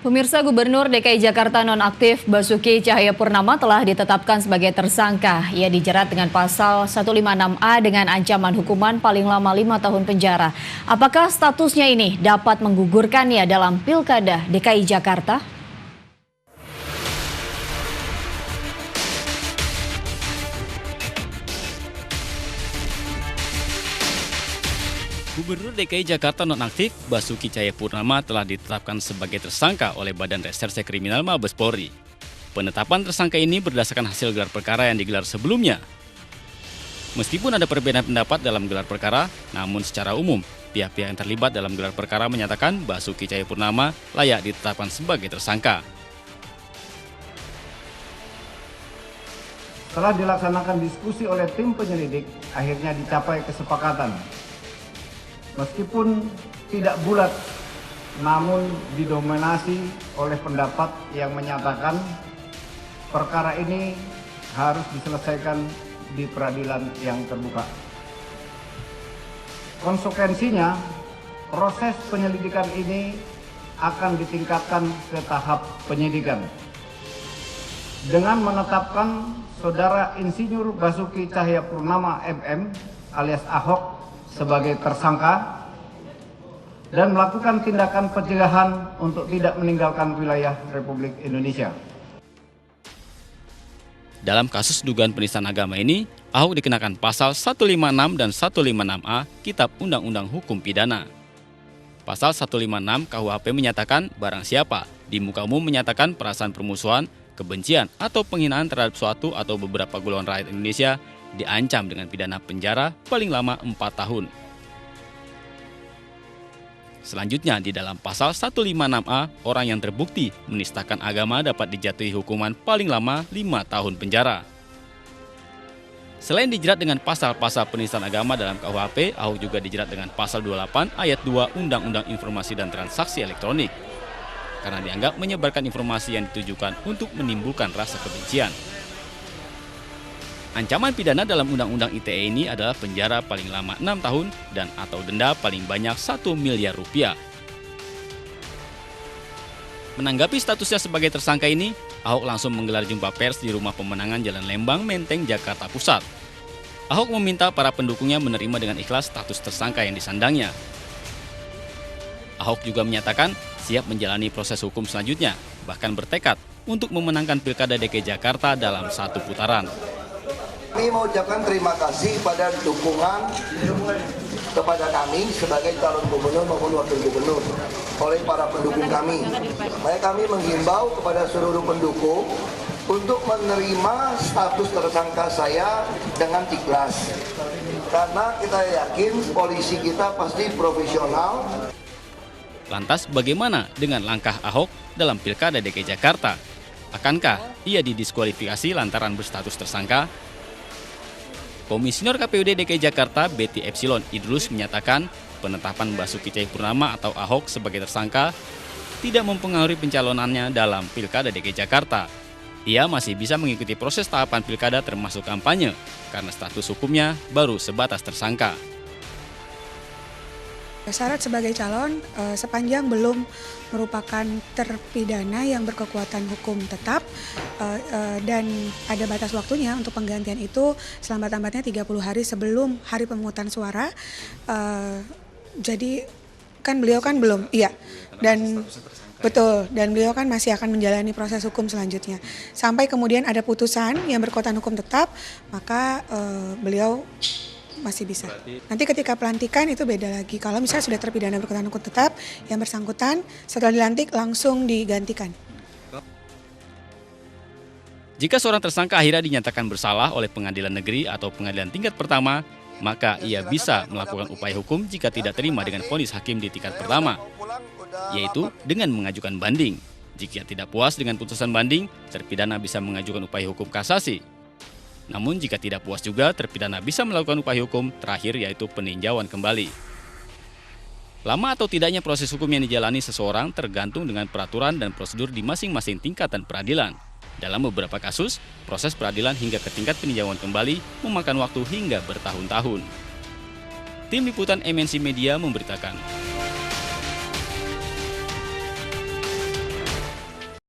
Pemirsa, Gubernur DKI Jakarta nonaktif Basuki Cahayapurnama telah ditetapkan sebagai tersangka. Ia dijerat dengan pasal 156A dengan ancaman hukuman paling lama 5 tahun penjara. Apakah statusnya ini dapat menggugurkannya dalam Pilkada DKI Jakarta? Gubernur DKI Jakarta nonaktif Basuki Cahayapurnama telah ditetapkan sebagai tersangka oleh Badan Reserse Kriminal Mabes Polri. Penetapan tersangka ini berdasarkan hasil gelar perkara yang digelar sebelumnya. Meskipun ada perbedaan pendapat dalam gelar perkara, namun secara umum pihak-pihak yang terlibat dalam gelar perkara menyatakan Basuki Cahayapurnama layak ditetapkan sebagai tersangka. Setelah dilaksanakan diskusi oleh tim penyelidik, akhirnya dicapai kesepakatan. Meskipun tidak bulat, namun didominasi oleh pendapat yang menyatakan perkara ini harus diselesaikan di peradilan yang terbuka. Konsekuensinya, proses penyelidikan ini akan ditingkatkan ke tahap penyidikan. Dengan menetapkan Saudara Insinyur Basuki Cahayapurnama MM alias Ahok sebagai tersangka dan melakukan tindakan pencegahan untuk tidak meninggalkan wilayah Republik Indonesia. Dalam kasus dugaan penistaan agama ini, Ahok dikenakan pasal 156 dan 156A Kitab Undang-Undang Hukum Pidana. Pasal 156 KUHP menyatakan barang siapa di muka umum menyatakan perasaan permusuhan, kebencian atau penghinaan terhadap suatu atau beberapa golongan rakyat Indonesia diancam dengan pidana penjara paling lama 4 tahun. Selanjutnya, di dalam pasal 156A, orang yang terbukti menistakan agama dapat dijatuhi hukuman paling lama 5 tahun penjara. Selain dijerat dengan pasal-pasal penistaan agama dalam KUHP, Ahok juga dijerat dengan pasal 28 ayat 2 Undang-Undang Informasi dan Transaksi Elektronik karena dianggap menyebarkan informasi yang ditujukan untuk menimbulkan rasa kebencian. Ancaman pidana dalam Undang-Undang ITE ini adalah penjara paling lama 6 tahun dan atau denda paling banyak 1 miliar rupiah. Menanggapi statusnya sebagai tersangka ini, Ahok langsung menggelar jumpa pers di Rumah Pemenangan Jalan Lembang, Menteng, Jakarta Pusat. Ahok meminta para pendukungnya menerima dengan ikhlas status tersangka yang disandangnya. Ahok juga menyatakan siap menjalani proses hukum selanjutnya, bahkan bertekad untuk memenangkan Pilkada DKI Jakarta dalam 1 putaran. Kami mengucapkan terima kasih pada dukungan kepada kami sebagai calon gubernur maupun wakil gubernur oleh para pendukung kami. Makanya kami menghimbau kepada seluruh pendukung untuk menerima status tersangka saya dengan ikhlas. Karena kita yakin polisi kita pasti profesional. Lantas bagaimana dengan langkah Ahok dalam Pilkada DKI Jakarta? Akankah ia didiskualifikasi lantaran berstatus tersangka? Komisioner KPUD DKI Jakarta Betty Epsilon Idrus menyatakan penetapan Basuki Cahayapurnama atau Ahok sebagai tersangka tidak mempengaruhi pencalonannya dalam Pilkada DKI Jakarta. Ia masih bisa mengikuti proses tahapan Pilkada termasuk kampanye karena status hukumnya baru sebatas tersangka. Syarat sebagai calon sepanjang belum merupakan terpidana yang berkekuatan hukum tetap dan ada batas waktunya untuk penggantian itu selambat-lambatnya 30 hari sebelum hari pemungutan suara. Jadi kan beliau kan belum, iya, dan betul, dan beliau kan masih akan menjalani proses hukum selanjutnya. Sampai kemudian ada putusan yang berkekuatan hukum tetap, maka beliau masih bisa. Nanti ketika pelantikan itu beda lagi. Kalau misalnya sudah terpidana berkekuatan hukum tetap, yang bersangkutan setelah dilantik langsung digantikan. Jika seorang tersangka akhirnya dinyatakan bersalah oleh pengadilan negeri atau pengadilan tingkat pertama, maka ia bisa melakukan upaya hukum jika tidak terima dengan vonis hakim di tingkat pertama, yaitu dengan mengajukan banding. Jika tidak puas dengan putusan banding, terpidana bisa mengajukan upaya hukum kasasi. Namun jika tidak puas juga, terpidana bisa melakukan upaya hukum terakhir yaitu peninjauan kembali. Lama atau tidaknya proses hukum yang dijalani seseorang tergantung dengan peraturan dan prosedur di masing-masing tingkatan peradilan. Dalam beberapa kasus, proses peradilan hingga ke tingkat peninjauan kembali memakan waktu hingga bertahun-tahun. Tim Liputan MNC Media memberitakan.